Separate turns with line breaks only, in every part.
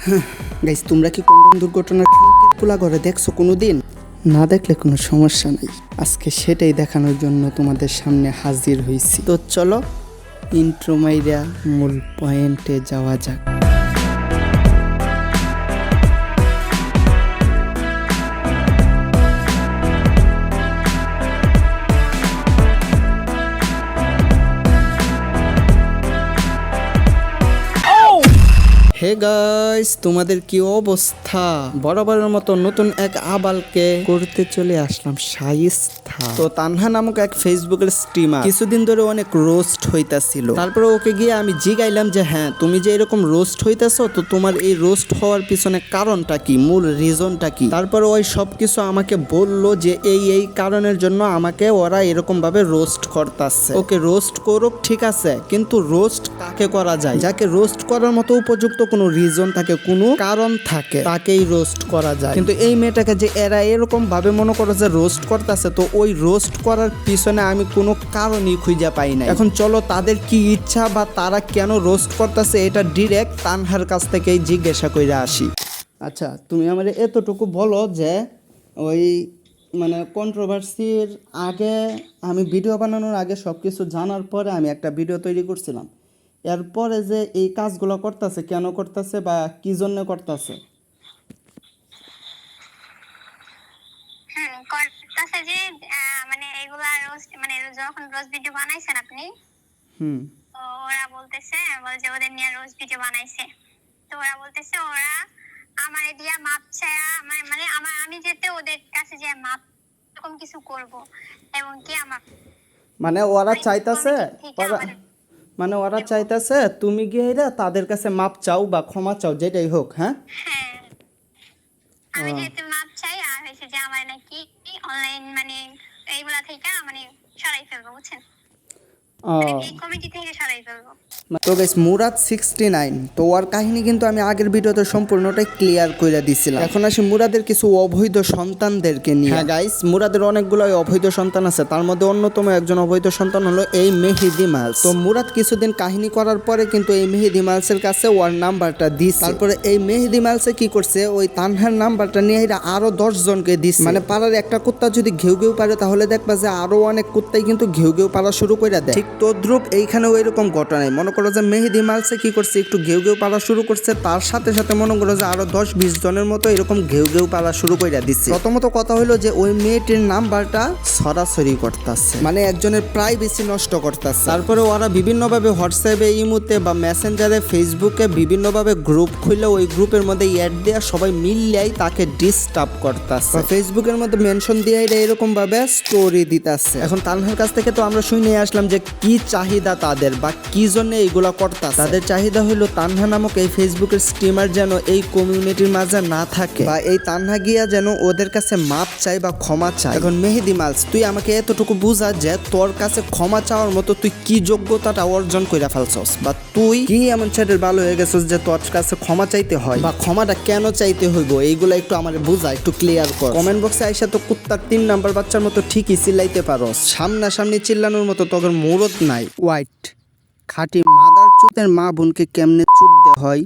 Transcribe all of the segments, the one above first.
Guys, তোমরা কি condom দুর্ঘটনার পোলা ঘরে দেখছো কোনোদিন? না দেখলে কোনো সমস্যা নাই, আজকে সেটাই দেখানোর জন্য তোমাদের সামনে হাজির হয়েছি। তো চলো ইন্ট্রো মাইরা মূল পয়েন্টে যাওয়া যাক। হে গাইস, তোমাদের কি অবস্থা? বরাবরের মতো নতুন এক আবালকে করতে চলে আসলাম শাইস্তা। তো তানহা নামক এক ফেসবুকের স্ট্রিমার কিছুদিন ধরে অনেক রোস্ট হইতাছিল। তারপরে ওকে গিয়ে আমি জিগাইলাম যে হ্যাঁ, তুমি যে এরকম রোস্ট হইতাছো, তো তোমার এই রোস্ট হওয়ার পিছনে কারণটা কি, মূল রিজনটা কি? তারপরে ওই সবকিছু আমাকে বললো যে এই কারণের জন্য আমাকে ওরা এরকম ভাবে রোস্ট করতেছে। ওকে রোস্ট করুক, ঠিক আছে, কিন্তু রোস্ট কাকে করা যায়? যাকে রোস্ট করার মতো উপযুক্ত কোনো রিজন থাকে, কোনো কারণ থাকে, তাকেই রোস্ট করা যায়। কিন্তু এই মেয়েটাকে যে এরা এরকম ভাবে মনে করো যে রোস্ট করতেছে, তো ওই রোস্ট করার পিছনে আমি কোনো কারণই খুঁজে পাই না। এখন চলো তাদের কি ইচ্ছা বা তারা কেন রোস্ট করতেছে, এটা ডিরেক্ট তানহার কাছ থেকেই জিজ্ঞাসা করে আসি। আচ্ছা, তুমি আমার এতটুকু বলো যে ওই মানে কন্ট্রোভার্সির আগে, আমি ভিডিও বানানোর আগে সব কিছু জানার পরে আমি একটা ভিডিও তৈরি করছিলাম। এরপরে যে এই কাজগুলো করতেছে, কেন করতেছে বা কি জন্য করতেছে?
করতেছে যে মানে এগুলা রোস্ট, মানে যখন রোস্ট ভিডিও বানাইছেন আপনি, তো ওরা বলতেছে যে ওদের নিয়ে রোস্ট ভিডিও বানাইছে, তো ওরা বলতেছে ওরা আমারে দিয়া মাপ চায়া, মানে আমি যেতে ওদের কাছে যে মাপ এরকম কিছু করব, এবং কি আমার
মানে ওরা চাইতেছে, ওরা চাইতেছে তুমি গিয়ে তাদের কাছে মাপ চাও বা ক্ষমা চাও, যেটাই হোক। হ্যাঁ,
আমি যেতে মাপ চাই, আর হয়েছে যে আমার নাকি অনলাইন মানে এইগুলা থেকে মানে সরাই ফেলবো, বুঝছেন? এই কমিটি থেকে সরাই ফেলবো।
তো গাইস, মুরাদ 69, তো ওর কাহিনী কিন্তু আমি আগের ভিডিওতে সম্পূর্ণটাই ক্লিয়ার করে দিছিলাম। এখন আসি মুরাদের কিছু অবৈধ সন্তানদেরকে নিয়ে। হ্যাঁ গাইস, মুরাদের অনেকগুলো অবৈধ সন্তান আছে, তার মধ্যে অন্যতম একজন অবৈধ সন্তান হলো এই মেহেদি মালস। তো মুরাদ কিছুদিন কাহিনী করার পরে কিন্তু এই মেহেদি মালসের কাছে ওর নাম্বারটা দিছে। তারপরে এই মেহেদি মালসে কি করছে, ওই তানহার নাম্বারটা নিয়ে এরা আরো 10 জনকে দিছে। মানে পাড়ার একটা কুত্তা যদি ঘেউ ঘেউ পারে, তাহলে দেখবা যে আরো অনেক কুত্তাই কিন্তু ঘেউ ঘেউ পারা শুরু করে দেয়। ঠিক তদ্রুপ এইখানে ওই রকম ঘটনায় মনে করো যে মেহেদি মালসে কি করছে, একটু ঘেউ ঘেউ পালা শুরু করছে, তার সাথে সাথে মনে করো যে আরো 10-20 জনের মতো এরকম ঘেউ ঘেউ পালা শুরু করে দিচ্ছে। প্রথমত কথা হলো যে ওই মেয়েটির নাম্বারটা সরাসরি করতেছে, মানে একজনের প্রাইভেসি নষ্ট করতেছে। তারপরে ওরা বিভিন্নভাবে হোয়াটসঅ্যাপে, ইমোতে বা মেসেঞ্জারে, ফেসবুকে বিভিন্নভাবে গ্রুপ খুলে ওই গ্রুপের মধ্যে অ্যাড দেওয়া সবাই মিললেই তাকে ডিস্টার্ব করতেছে। ফেসবুকের মধ্যে মেনশন দিয়ে এরকম ভাবে স্টোরি দিতেছে। এখন তানহার কাছ থেকে তো আমরা শুনে আসলাম যে কি চাহিদা তাদের বা কি জন্য এইগুলা করতেছে। তাদের চাহিদা হলো তানহা নামক এই ফেসবুকের স্ট্রিমার যেন এই কমিউনিটির মাঝে না থাকে, বা এই তানহা গিয়া যেন ওদের কাছে মাপ চাই বা ক্ষমা চাই। এখন মেহেদি মালস, তুই আমাকে এতটুকু বুঝা যে তোর কাছে ক্ষমা চাওয়ার মতো তুই কি যোগ্যতাটা অর্জন করে ফেলছস, বা তুই কি এমন ছেলের ভালো হয়ে গেছস যে তোর কাছে ক্ষমা চাইতে হয়, বা ক্ষমাটা কেন চাইতে হইব, এইগুলা একটু আমার বুঝা, একটু ক্লিয়ার কর। কমেন্ট বক্সে আইসা তো কুত্তার 3 নাম্বার বাচ্চার মতো ঠিকই চিল্লাইতে পারস, সামনাসামনি চিল্লানোর মতো তোর মুরত নাই। হোয়াইট খাঁটি মাদার চুতের মা বোনকে কেমনে চুদতে হয়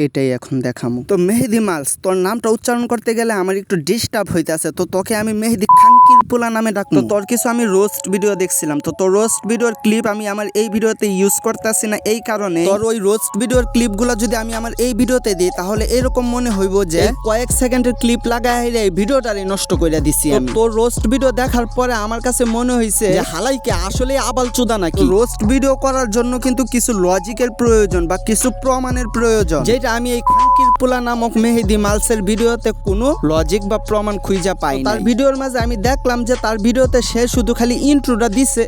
এটাই এখন দেখামু। তো মেহেদি মালস, তোর নামটা উচ্চারণ করতে গেলে আমার একটু ডিস্টার্ব হইতাছে, তো তোকে আমি মেহেদি খাঙ্কির পোলা নামে ডাকবো। তো তোর কিছু আমি রোস্ট ভিডিও দেখছিলাম, তো তোর রোস্ট ভিডিওর ক্লিপ আমি আমার এই ভিডিওতে ইউজ করতেছি না, এই কারণে তোর ওই রোস্ট ভিডিওর ক্লিপগুলো যদি আমি আমার এই ভিডিওতে দিই, তাহলে এরকম মনে হইব যে কয়েক সেকেন্ডের ক্লিপ লাগাই এই ভিডিওটারই নষ্ট করে দিছি আমি। তোর রোস্ট ভিডিও দেখার পরে আমার কাছে মনে হয়েছে যে হালাইকে আসলে আবাল চুদা নাকি। রোস্ট ভিডিও করার জন্য কিন্তু কিছু লজিকের প্রয়োজন বা কিছু প্রমাণের প্রয়োজন, যেটা আমি এই খানকির পোলা নামক মেহেদি মালসের ভিডিওতে কোনো লজিক বা প্রমাণ খুঁজে পাই না। তার ভিডিওর মাঝে আমি দেখলাম যে তার ভিডিওতে সে শুধু খালি ইন্ট্রোটা দিছে।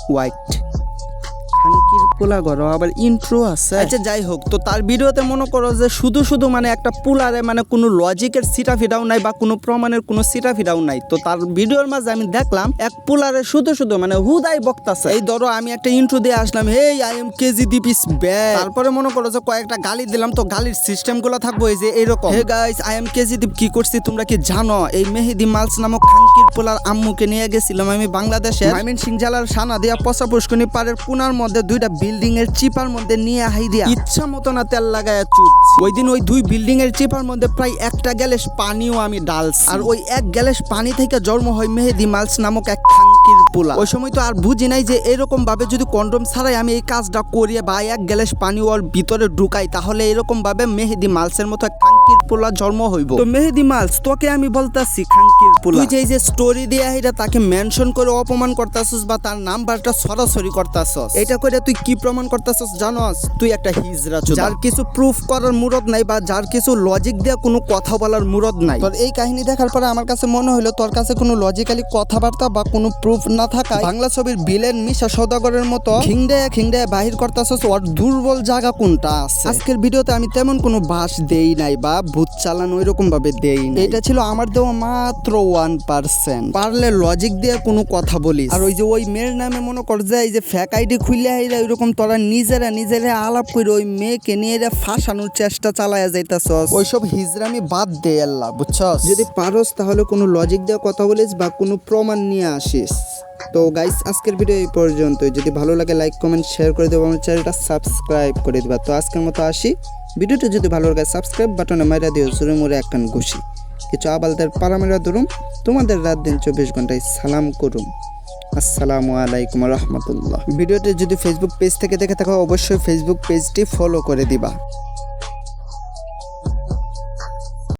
হোয়াইট খানকির পোলা গরো আবার ইন্ট্রো আছে। আচ্ছা যাই হোক, তো তার ভিডিওতে মনে করো যে শুধু মানে একটা পুলারে মানে কোনো লজিকের সিটা ফিটাও নাই বা কোনো প্রমাণের কোনো সিটা ফিটাও নাই। তো তার ভিডিওর মাঝে আমি দেখলাম এক পুলারে শুধু মানে হুদাই বক্তাছে। এই ধরো আমি একটা ইন্ট্রো দিয়ে আসলাম, হেই আই এম কেজিদীপ ইজ ব্যাক, তারপরে মনে করো যে কয়েকটা গালি দিলাম, তো গালির সিস্টেম গুলো থাকবো এই যে এরকম, হে গাইস আই এম কেজিদীপ, কি করছি তোমরা কি জানো? এই মেহেদি মালস নামক খানকির পোলার আম্মুকে নিয়ে গেছিলাম আমি বাংলাদেশের ময়মনসিংহ জেলার সানাদিয়া পচা পুষ্করণী পাড়ের পুনার মধ্যে 2টা বিল্ডিং এর চিপার মধ্যে নিয়ে হাইরিয়া ইচ্ছা মতো না তেল লাগায়া চুটছি। ওই দিন ওই 2 বিল্ডিং এর চিপার মধ্যে প্রায় 1 গ্যালাস পানিও আমি ডালছি। আর ওই 1 গ্যালাস পানি থেকে জন্ম হয় মেহেদি মালস নামক এক খাঙ্কির পোলা। ওই সময় তো আর বুঝি নাই যে এরকম ভাবে যদি কন্ডম ছাড়াই আমি এই কাজটা করি বা 1 গ্যালাস পানি ওর ভিতরে ঢুকাই, তাহলে এরকম ভাবে মেহেদি মালসের মতো এক খাঙ্কির পোলা জন্ম হইব। তো মেহেদি মালস, তোকে আমি বলতাছি খাঙ্কির পোলা, তুই যে স্টোরি দিয়ে এটা তাকে মেনশন করে অপমান করতাছস বা তার নাম্বারটা সরাসরি করতাছস, এটা করে তুই কি প্রমাণ করতাছস জানোস? তুই একটা হিজড়া চোদা, যার কিছু প্রুফ করার মুরদ নাই বা যার কিছু লজিক দিয়ে কোনো কথা বলার মুরদ নাই। তোর এই কাহিনী দেখার পরে আমার কাছে মনে হলো তোর কাছে কোনো লজিক্যালি কথাবার্তা বা কোনো প্রুফ না থাকায় বাংলা ছবির ভিলেন মিশা সওদাগরের মতো খিংডায় বাহির করতাছস ওর দুর্বল জায়গা কোনটা আছে। আজকের ভিডিওতে আমি তেমন কোনো বাস দেই নাই বা ভূত চালান ওইরকম ভাবে দেই নাই। এটা ছিল আমার দেওয়া মাত্র 1%। পারলে লজিক দিয়ে কোনো কথা বলিস। আর ওই যে ওই মেয়ের নামে মনে কর যে এই যে ফেক আইডি খুলে আইরা ওইরকম তোরা নিজেরা আলাপ করে ওই মেয়েকে নিয়ে ফাঁসানোর চেষ্টা চালায়া যাইতাছস, ওইসব হিজরামি বাদ দে আল্লাহ, বুঝছস? যদি পারস তাহলে কোনো লজিক দিয়ে কথা বলিস বা কোনো প্রমাণ নিয়ে আসিস। তো গাইস, আজকের ভিডিও এই পর্যন্তই। যদি ভালো লাগে লাইক কমেন্ট শেয়ার করে দেবো, আমার চ্যানেলটা সাবস্ক্রাইব করে দিবা। তো আজকের মতো আসি। ভিডিওটা যদি ভালো লাগে সাবস্ক্রাইব বাটনে মাইরা দিও জোরে মোরে একখান ঘুষি। কিছু আবালদের পারামেরা ধরুম, তোমাদের রাত দিন 24 ঘন্টায় সালাম করুম। আসসালামু আলাইকুম রহমতুল্লাহ। ভিডিওটি যদি ফেসবুক পেজ থেকে দেখে থাকো অবশ্যই ফেসবুক পেজটি ফলো করে দিবা।